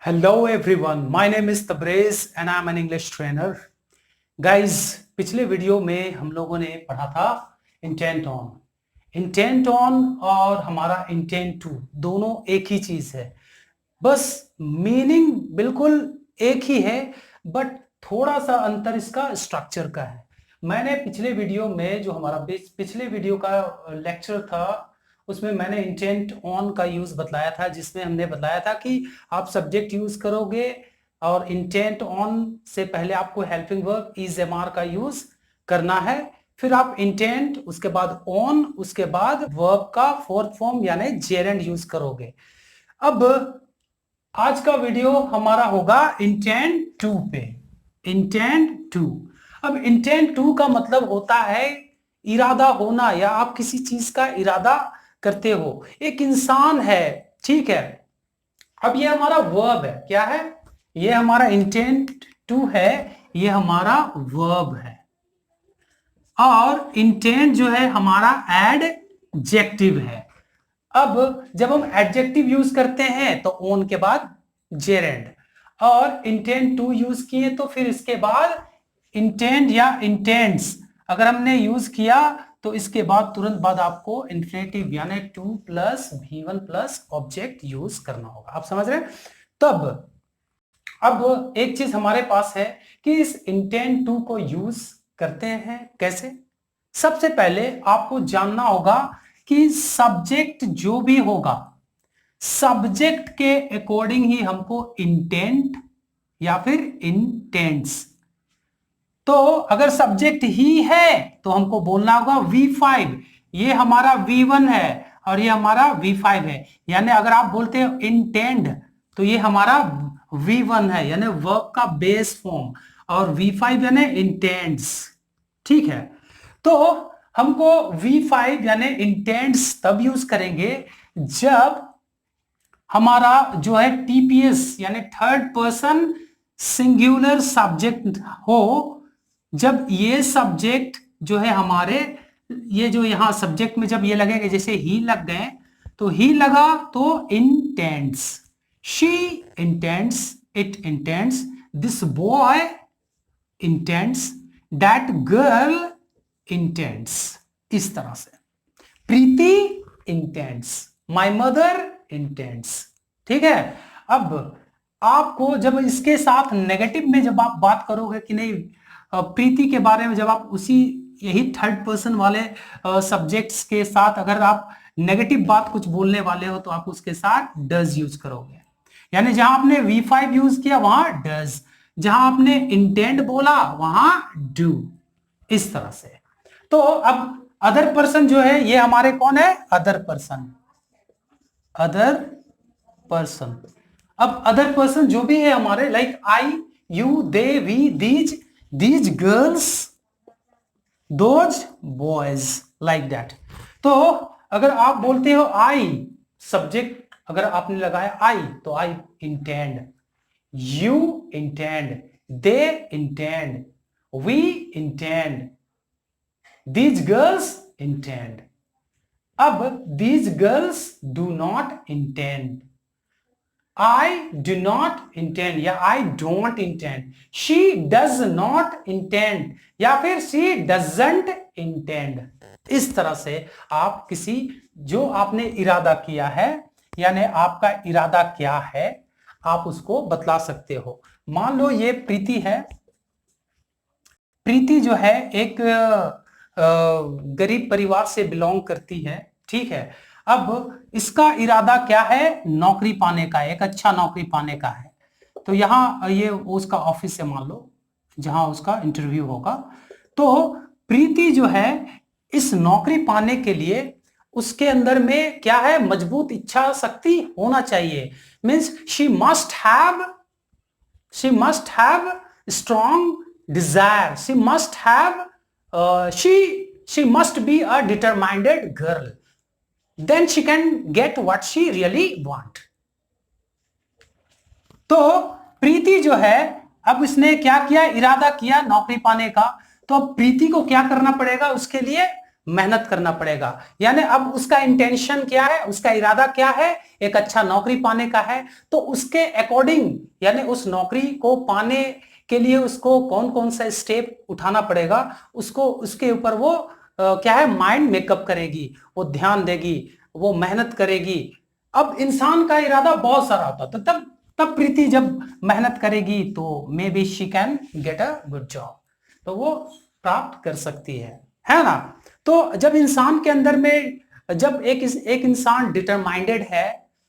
Hello everyone, my name is Tabrez and I am an English trainer. Guys, पिछले video में हम लोगों ने पढ़ा था इंटेंट ऑन और हमारा इंटेंट टू दोनों एक ही चीज है, बस मीनिंग बिल्कुल एक ही है, बट थोड़ा सा अंतर इसका स्ट्रक्चर का है। मैंने पिछले वीडियो में जो हमारा पिछले वीडियो का लेक्चर था उसमें मैंने इंटेंट ऑन का यूज बतलाया था, जिसमें हमने बताया था कि आप सब्जेक्ट यूज करोगे और इंटेंट ऑन से पहले आपको helping verb is am are का यूज करना है, फिर आप इंटेंट उसके बाद ऑन उसके बाद वर्ब का फोर्थ फॉर्म यानी जेरेंड यूज करोगे। अब आज का वीडियो हमारा होगा इंटेंट टू पे। इंटेंट टू, अब इंटेंट टू का मतलब होता है इरादा होना, या आप किसी चीज का इरादा करते हो। एक इंसान है, ठीक है, अब ये हमारा वर्ब है, क्या है, ये हमारा इंटेंट टू है, ये हमारा वर्ब है, और इंटेंट जो है हमारा एडजेक्टिव है। अब जब हम एडजेक्टिव यूज करते हैं तो ओन के बाद जेरेंड, और इंटेंट टू यूज किए तो फिर इसके बाद इंटेंट या इंटेंट्स अगर हमने यूज किया तो इसके बाद तुरंत बाद आपको इन्फिनेटिव यानी two plus V1 plus object use करना होगा। आप समझ रहे हैं? तब अब एक चीज हमारे पास है कि इस इंटेंट टू को यूज करते हैं कैसे। सबसे पहले आपको जानना होगा कि सब्जेक्ट जो भी होगा, सब्जेक्ट के अकॉर्डिंग ही हमको इंटेंट या फिर इंटेंट्स, तो अगर सब्जेक्ट ही है तो हमको बोलना होगा V5, ये हमारा V1 है और ये हमारा V5 है। यानी अगर आप बोलते हो इंटेंड तो ये हमारा V1 है यानी वर्ब का बेस फॉर्म, और V5 यानी इंटेंट्स, ठीक है। तो हमको V5 यानी इंटेंट्स तब यूज करेंगे जब हमारा जो है TPS यानी थर्ड पर्सन सिंगुलर सब्जेक्ट हो। जब ये सब्जेक्ट जो है हमारे, ये जो यहां सब्जेक्ट में जब ये लगेंगे, जैसे ही लग गए तो ही लगा तो intends, she intends, it intends, this boy intends, that girl intends, इस तरह से। प्रीति इंटेंट्स, माय मदर इंटेंट्स, ठीक है। अब आपको जब इसके साथ नेगेटिव में जब आप बात करोगे कि नहीं प्रीति के बारे में, जब आप उसी यही थर्ड पर्सन वाले सब्जेक्ट्स के साथ अगर आप नेगेटिव बात कुछ बोलने वाले हो तो आप उसके साथ डज यूज करोगे। यानी जहां आपने V5 यूज किया वहां डज, जहां आपने इंटेंट बोला वहां डू, इस तरह से। तो अब अदर पर्सन जो है ये हमारे कौन है, अदर पर्सन, अदर पर्सन। अब अदर पर्सन जो भी है हमारे, like I, you, they, we, these girls, those boys, like that. तो अगर आप बोलते हो आई, सब्जेक्ट अगर आपने लगाया आई तो I intend, you intend, they intend, we intend, these girls intend. अब these girls do not intend, I do not intend या I don't intend, she does not intend या फिर she doesn't intend। इस तरह से आप किसी जो आपने इरादा किया है यानी आपका इरादा क्या है आप उसको बतला सकते हो। मान लो ये प्रीति है, प्रीति जो है एक गरीब परिवार से बिलोंग करती है, ठीक है। अब इसका इरादा क्या है, नौकरी पाने का, एक अच्छा नौकरी पाने का है। तो यहाँ ये उसका ऑफिस है, मान लो जहां उसका इंटरव्यू होगा। तो प्रीति जो है इस नौकरी पाने के लिए उसके अंदर में क्या है, मजबूत इच्छा शक्ति होना चाहिए। Means she must have strong desire, she must be a determined girl, then she can get what she really want। तो प्रीति जो है अब इसने क्या किया, इरादा किया नौकरी पाने का, तो अब प्रीति को क्या करना पड़ेगा, उसके लिए मेहनत करना पड़ेगा। यानी अब उसका इंटेंशन क्या है, उसका इरादा क्या है, एक अच्छा नौकरी पाने का है, तो उसके अकॉर्डिंग यानी उस नौकरी को पाने के लिए उसको कौन कौन सा स्टेप उठाना पड़ेगा, उसको उसके ऊपर वो क्या है माइंड मेकअप करेगी, वो ध्यान देगी, वो मेहनत करेगी। अब इंसान का इरादा बहुत सारा होता, तो तब तब प्रीति जब मेहनत करेगी तो may be she can get a good job, तो वो प्राप्त कर सकती है ना। तो जब इंसान के अंदर में जब एक इंसान डिटरमाइंडेड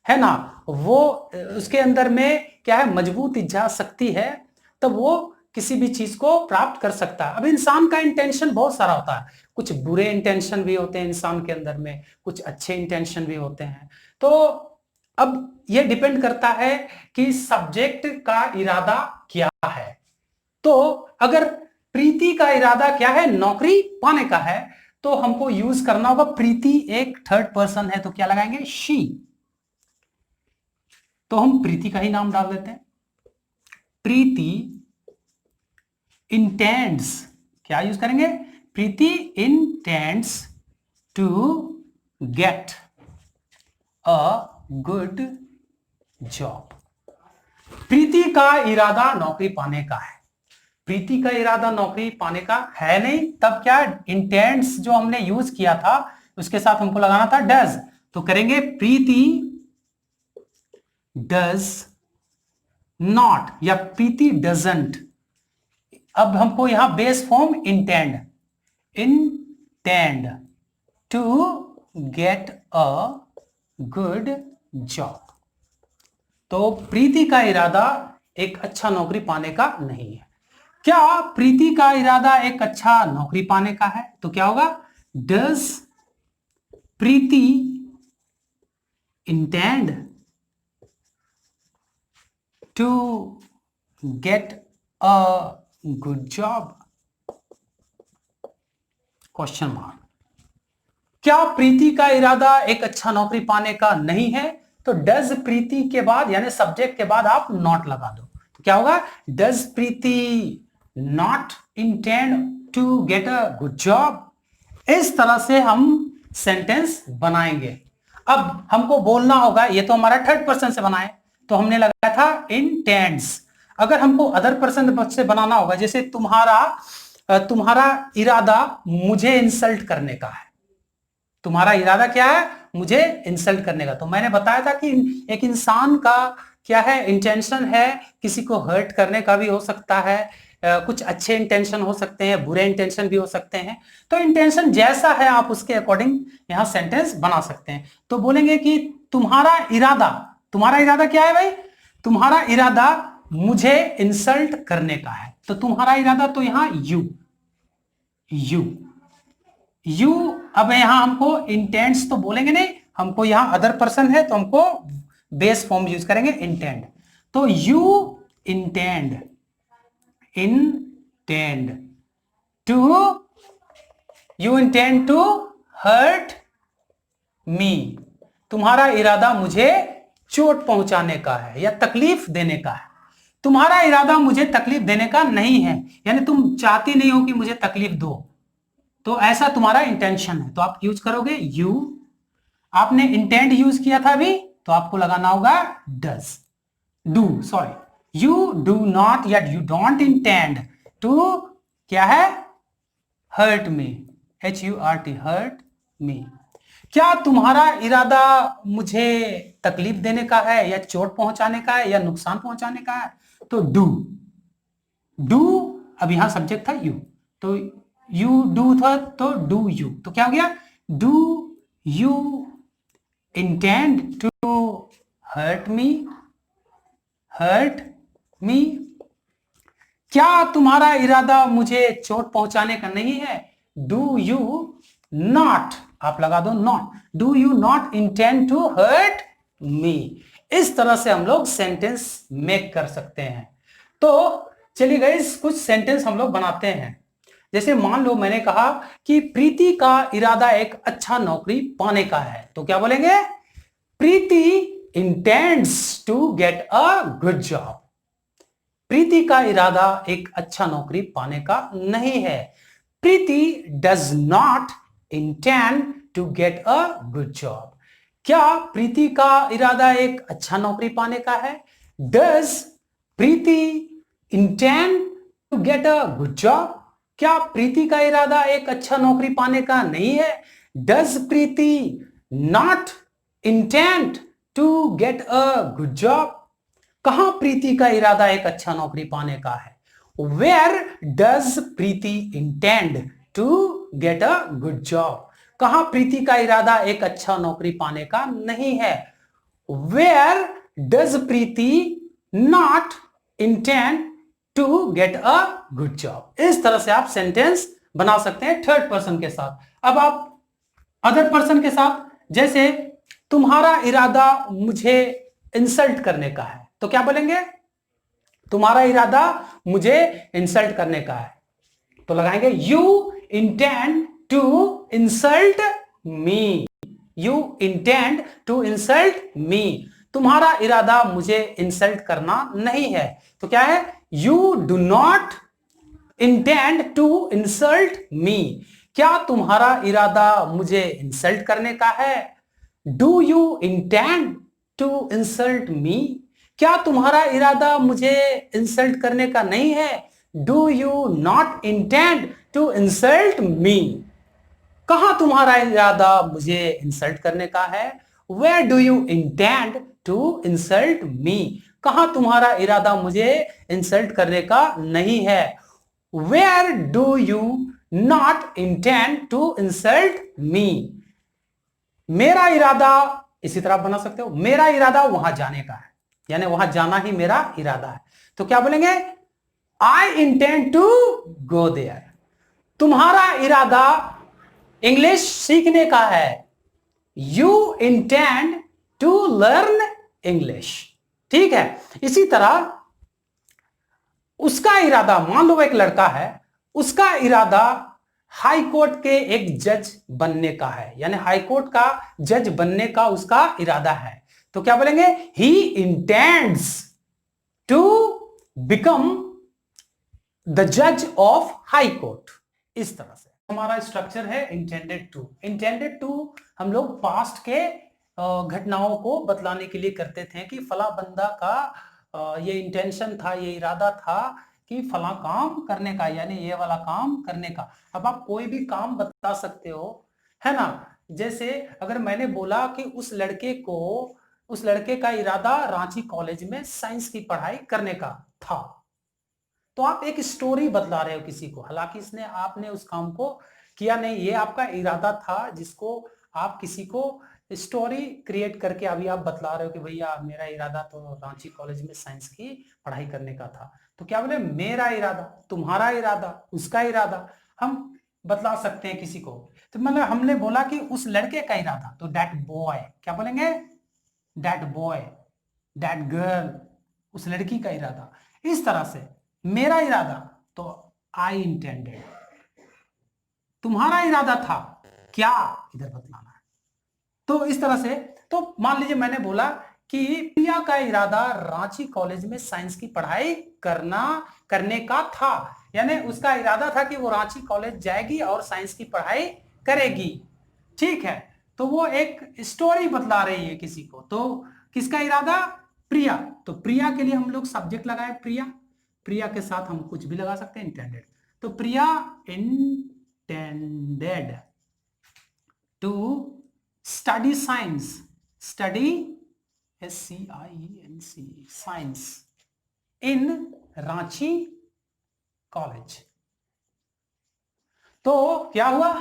है ना, वो उसके अंदर में क्या है मजबूत इच्छा शक्ति है, तब वो किसी भी चीज को प्राप्त कर सकता है। अब इंसान का इंटेंशन बहुत सारा होता है, कुछ बुरे इंटेंशन भी होते हैं इंसान के अंदर में, कुछ अच्छे इंटेंशन भी होते हैं। तो अब ये डिपेंड करता है कि सब्जेक्ट का इरादा क्या है। तो अगर प्रीति का इरादा क्या है, नौकरी पाने का है, तो हमको यूज करना होगा प्रीति एक थर्ड पर्सन है तो क्या लगाएंगे, शी। तो हम प्रीति का ही नाम डाल देते हैं। प्रीति इंटेंड्स, क्या यूज करेंगे, Preeti intends to get a good job. Preeti का इरादा नौकरी पाने का है, प्रीति का इरादा नौकरी पाने का है नहीं, तब क्या इंटेंट्स जो हमने यूज किया था उसके साथ हमको लगाना था डज, तो करेंगे प्रीति डज नॉट या प्रीति डजंट। अब हमको यहां base form intend, intend to get a good job. तो प्रीति का इरादा एक अच्छा नौकरी पाने का नहीं है। क्या प्रीति का इरादा एक अच्छा नौकरी पाने का है, तो क्या होगा, does Preeti intend to get a good job, question mark. क्या प्रीति का इरादा एक अच्छा नौकरी पाने का नहीं है, तो डज प्रीति के बाद यानी सब्जेक्ट के बाद आप नॉट लगा दो, तो क्या होगा, does Preeti not intend to get a good job. इस तरह से हम सेंटेंस बनाएंगे। अब हमको बोलना होगा, ये तो हमारा थर्ड पर्सन से बनाए, तो हमने लगाया था इंटेंड्स। अगर हमको अदर पर्सन से बनाना होगा, जैसे तुम्हारा इरादा मुझे इंसल्ट करने का है, तुम्हारा इरादा क्या है, मुझे इंसल्ट करने का, तो मैंने बताया था कि एक इंसान का क्या है इंटेंशन है, किसी को हर्ट करने का भी हो सकता है, कुछ अच्छे इंटेंशन हो सकते हैं, बुरे इंटेंशन भी हो सकते हैं। तो इंटेंशन जैसा है आप उसके अकॉर्डिंग यहां सेंटेंस बना सकते हैं। तो बोलेंगे कि तुम्हारा इरादा क्या है भाई, तुम्हारा इरादा मुझे इंसल्ट करने का है, तो तुम्हारा इरादा तो यहां यू। अब यहां हमको इंटेंट्स तो बोलेंगे नहीं, हमको यहां अदर पर्सन है तो हमको बेस फॉर्म यूज करेंगे इंटेंड। तो you intend to hurt me, तुम्हारा इरादा मुझे चोट पहुंचाने का है या तकलीफ देने का है। तुम्हारा इरादा मुझे तकलीफ देने का नहीं है, यानी तुम चाहती नहीं हो कि मुझे तकलीफ दो, तो ऐसा तुम्हारा इंटेंशन है, तो आप यूज करोगे यू। आपने इंटेंड यूज किया था अभी, तो आपको लगाना होगा डज, यू डू नॉट या यू डोंट इंटेंड टू क्या है, hurt me, HURT, hurt me. क्या तुम्हारा इरादा मुझे तकलीफ देने का है या चोट पहुंचाने का है या नुकसान पहुंचाने का है, तो डू। अब यहां सब्जेक्ट था यू, तो यू डू था तो डू यू, तो क्या हो गया, do you intend to hurt me. क्या तुम्हारा इरादा मुझे चोट पहुंचाने का नहीं है, डू यू नॉट, आप लगा दो not, do you not intend to hurt me. इस तरह से हम लोग सेंटेंस मेक कर सकते हैं। तो चलिए गाइस कुछ सेंटेंस हम लोग बनाते हैं। जैसे मान लो मैंने कहा कि प्रीति का इरादा एक अच्छा नौकरी पाने का है, तो क्या बोलेंगे, Preeti intends to get a good job. Preeti का इरादा एक अच्छा नौकरी पाने का नहीं है, Preeti does not intend to get a good job. क्या प्रीति का इरादा एक अच्छा नौकरी पाने का है? Does Preeti intend to get a good job? क्या प्रीति का इरादा एक अच्छा नौकरी पाने का नहीं है? Does Preeti not intend to get a good job? कहां प्रीति का इरादा एक अच्छा नौकरी पाने का है? Where does Preeti intend to get a good job? कहां प्रीति का इरादा एक अच्छा नौकरी पाने का नहीं है? Where does Preeti not intend to get a good job? इस तरह से आप सेंटेंस बना सकते हैं थर्ड पर्सन के साथ। अब आप अदर पर्सन के साथ, जैसे तुम्हारा इरादा मुझे इंसल्ट करने का है, तो क्या बोलेंगे? तुम्हारा इरादा मुझे इंसल्ट करने का है, तो लगाएंगे you intend to insult me. You intend to insult me. तुम्हारा इरादा मुझे इंसल्ट करना नहीं है, तो क्या है? You do not intend to insult me. क्या तुम्हारा इरादा मुझे इंसल्ट करने का है? Do you intend to insult me? क्या तुम्हारा इरादा मुझे इंसल्ट करने का नहीं है? Do you not intend to insult me? कहां तुम्हारा इरादा मुझे इंसल्ट करने का है? Where do you intend to insult me? कहां तुम्हारा इरादा मुझे इंसल्ट करने का नहीं है? Where do you not intend to insult me? मेरा इरादा, इसी तरह बना सकते हो, मेरा इरादा वहां जाने का है, यानी वहां जाना ही मेरा इरादा है, तो क्या बोलेंगे? I intend to go there. तुम्हारा इरादा इंग्लिश सीखने का है, you intend to learn English. ठीक है, इसी तरह उसका इरादा, मान लो एक लड़का है, उसका इरादा हाई कोर्ट के एक जज बनने का है, यानी हाई कोर्ट का जज बनने का उसका इरादा है, तो क्या बोलेंगे? He intends to become the जज ऑफ हाई कोर्ट। इस तरह से हमारा स्ट्रक्चर है इंटेंडेड टू। इंटेंडेड टू हम लोग पास्ट के घटनाओं को बतलाने के लिए करते थे कि फला बंदा का ये इंटेंशन था, ये इरादा था कि फला काम करने का, यानी ये वाला काम करने का। अब आप कोई भी काम बता सकते हो, है ना? जैसे अगर मैंने बोला कि उस लड़के का इरादा रांची कॉलेज में साइंस की पढ़ाई करने का था, तो आप एक स्टोरी बतला रहे हो किसी को, हालांकि इसने आपने उस काम को किया नहीं, ये आपका इरादा था जिसको आप किसी को स्टोरी क्रिएट करके अभी आप बतला रहे हो कि भैया मेरा इरादा तो रांची कॉलेज में साइंस की पढ़ाई करने का था। तो क्या बोले? मेरा इरादा, तुम्हारा इरादा, उसका इरादा हम बतला सकते हैं किसी को। तो मतलब हमने बोला कि उस लड़के का इरादा, तो दैट बॉय, क्या बोलेंगे? दैट बॉय, दैट गर्ल, उस लड़की का इरादा। इस तरह से मेरा इरादा, तो आई इंटेंडेड। तुम्हारा इरादा था क्या, इधर बतलाना है। तो इस तरह से, तो मान लीजिए मैंने बोला कि प्रिया का इरादा रांची कॉलेज में साइंस की पढ़ाई करने का था, यानी उसका इरादा था कि वो रांची कॉलेज जाएगी और साइंस की पढ़ाई करेगी। ठीक है, तो वो एक स्टोरी बतला रही है किसी को, तो किसका इरादा? प्रिया। तो प्रिया के लिए हम लोग सब्जेक्ट लगाए प्रिया, प्रिया के साथ हम कुछ भी लगा सकते हैं, इंटेंडेड। तो Priya intended to study science, study SCIENC, science in Ranchi college. तो क्या हुआ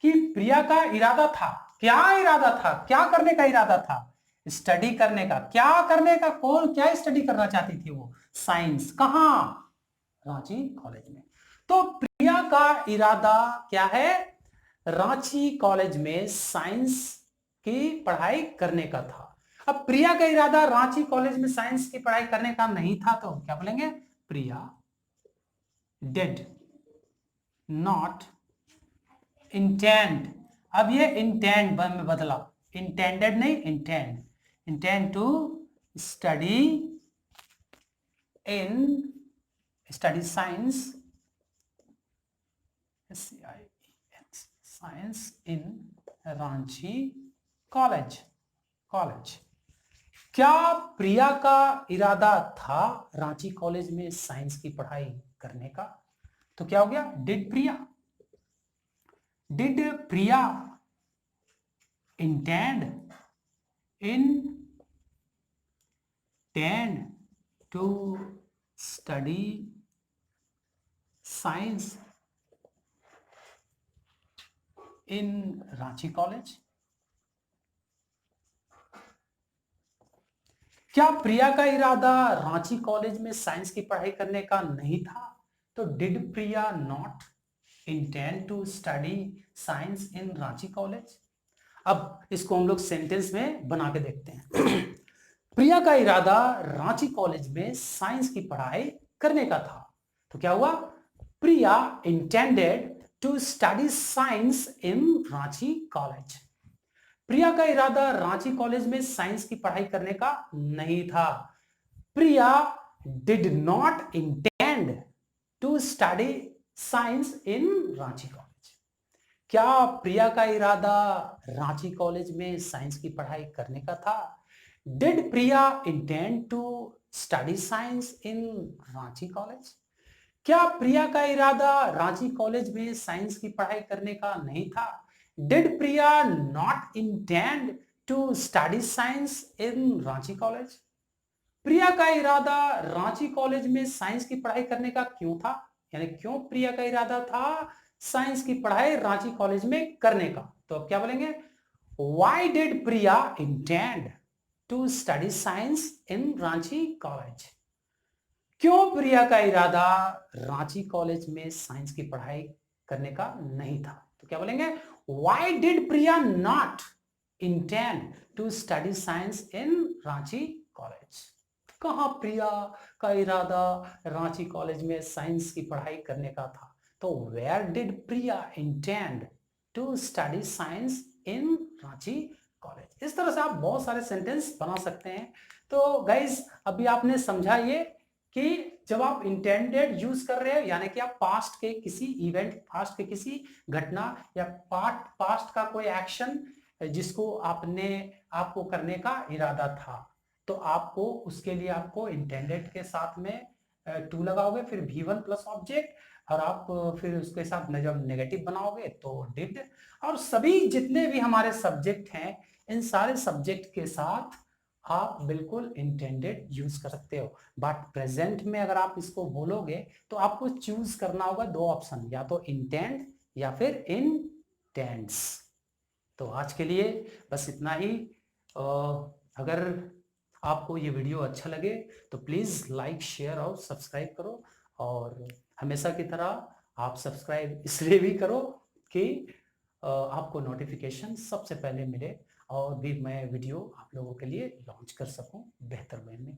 कि प्रिया का इरादा था, क्या इरादा था, क्या करने का इरादा था? स्टडी करने का। क्या करने का? कौन क्या स्टडी करना चाहती थी वो? साइंस। कहां? रांची कॉलेज में। तो प्रिया का इरादा क्या है? रांची कॉलेज में साइंस की पढ़ाई करने का था। अब प्रिया का इरादा रांची कॉलेज में साइंस की पढ़ाई करने का नहीं था, तो क्या बोलेंगे? Priya did not intend. अब ये इंटेंड में बदला, इंटेंडेड नहीं, intend to study science, science in Ranchi college. क्या प्रिया का इरादा था रांची कॉलेज में साइंस की पढ़ाई करने का? तो क्या हो गया, did Priya intend to study science in Ranchi college? क्या प्रिया का इरादा रांची कॉलेज में साइंस की पढ़ाई करने का नहीं था? तो did Priya not intend to study science in Ranchi college? अब इसको हम लोग सेंटेंस में बना के देखते हैं। प्रिया का इरादा रांची कॉलेज में साइंस की पढ़ाई करने का था। तो क्या हुआ, Priya intended to study science in Ranchi college. Priya का इरादा रांची कॉलेज में साइंस की पढ़ाई करने का नहीं था। Priya did not intend to study science in Ranchi college. क्या प्रिया का इरादा रांची कॉलेज में साइंस की पढ़ाई करने का था? Did Priya intend to study science in Ranchi college? क्या प्रिया का इरादा रांची कॉलेज में साइंस की पढ़ाई करने का नहीं था? Did Priya not intend to study science in Ranchi college? Priya का इरादा रांची कॉलेज में साइंस की पढ़ाई करने का क्यों था? यानी क्यों प्रिया का इरादा था साइंस की पढ़ाई रांची कॉलेज में करने का? तो अब क्या बोलेंगे, Why did Priya intend to study science in Ranchi college? क्यों प्रिया का इरादा रांची कॉलेज में साइंस की पढ़ाई करने का नहीं था? तो क्या बोलेंगे, Why did Priya not intend to study science in Ranchi college? कहां प्रिया का इरादा रांची कॉलेज में साइंस की पढ़ाई करने का था? तो where did Priya intend to study science in Ranchi college? इस तरह से आप बहुत सारे सेंटेंस बना सकते हैं। तो गाइज अभी आपने समझा ये कि जब आप इंटेंडेड यूज कर रहे हो यानी कि आप पास्ट के किसी इवेंट, पास्ट के किसी घटना या पास्ट का कोई एक्शन जिसको आपको करने का इरादा था, तो आपको उसके लिए आपको इंटेंडेड के साथ में टू लगाओगे, फिर V1 प्लस ऑब्जेक्ट और आप फिर उसके साथ जब नेगेटिव बनाओगे तो डिड। और सभी जितने भी हमारे सब्जेक्ट हैं इन सारे सब्जेक्ट के साथ आप बिल्कुल इंटेंडेड यूज कर सकते हो। बट प्रेजेंट में अगर आप इसको बोलोगे तो आपको चूज करना होगा दो ऑप्शन, या तो इंटेंड या फिर इंटेंड्स। तो आज के लिए बस इतना ही। अगर आपको ये वीडियो अच्छा लगे तो प्लीज लाइक, शेयर और सब्सक्राइब करो। और हमेशा की तरह आप सब्सक्राइब इसलिए भी करो कि आपको नोटिफिकेशन सबसे पहले मिले और भी मैं वीडियो आप लोगों के लिए लॉन्च कर सकूं बेहतर वे में।